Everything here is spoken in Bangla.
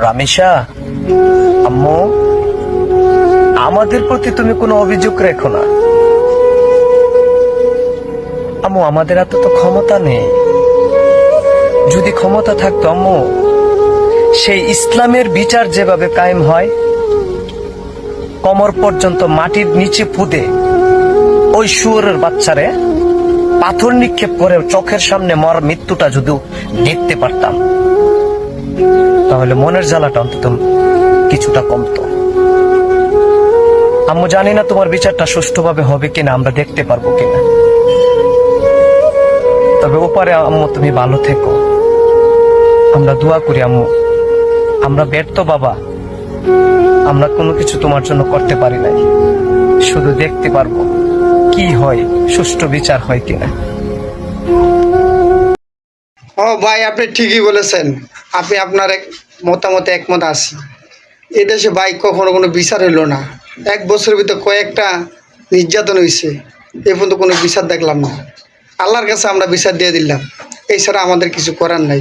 রামেশা, আম্মু, আমাদের প্রতি তুমি কোনো অভিযোগ রেখো না। আম্মু, আমাদের এত তো ক্ষমতা নেই। যদি ক্ষমতা থাকতো আম্মু, সেই ইসলামের বিচার যেভাবে কায়েম হয়, কোমর পর্যন্ত মাটির নিচে পুঁতে ওই শুয়োরের বাচ্চারে পাথর নিক্ষেপ করে চোখের সামনে মৃত্যুটা যদি দেখতে পারতাম, তাহলে মনের জ্বালাটা অন্তত কিছুটা কমতো। আম্মু, জানি না তোমার বিচারটা সুষ্ঠুভাবে হবে কিনা, আমরা দেখতে পারবো কিনা। তবে ওপারে আম্মু তুমি ভালো থেকো, আমরা দোয়া করি। আম্মু, আমরা ব্যর্থ বাবা, আমরা কোনো কিছু তোমার জন্য করতে পারি নাই, শুধু দেখতে পারবো কি হয়, সুষ্ঠু বিচার হয় কিনা। ও ভাই, আপনি ঠিকই বলেছেন। আপনি আপনার মতামতে একমত আছি। এদেশে ভাই কখনো কোনো বিচার হইল না। 1 বছরের ভিতরে কয়েকটা নির্যাতন হয়েছে, এ পর্যন্ত কোনো বিচার দেখলাম না। আল্লাহর কাছে আমরা বিচার দিয়ে দিলাম, এছাড়া আমাদের কিছু করার নাই।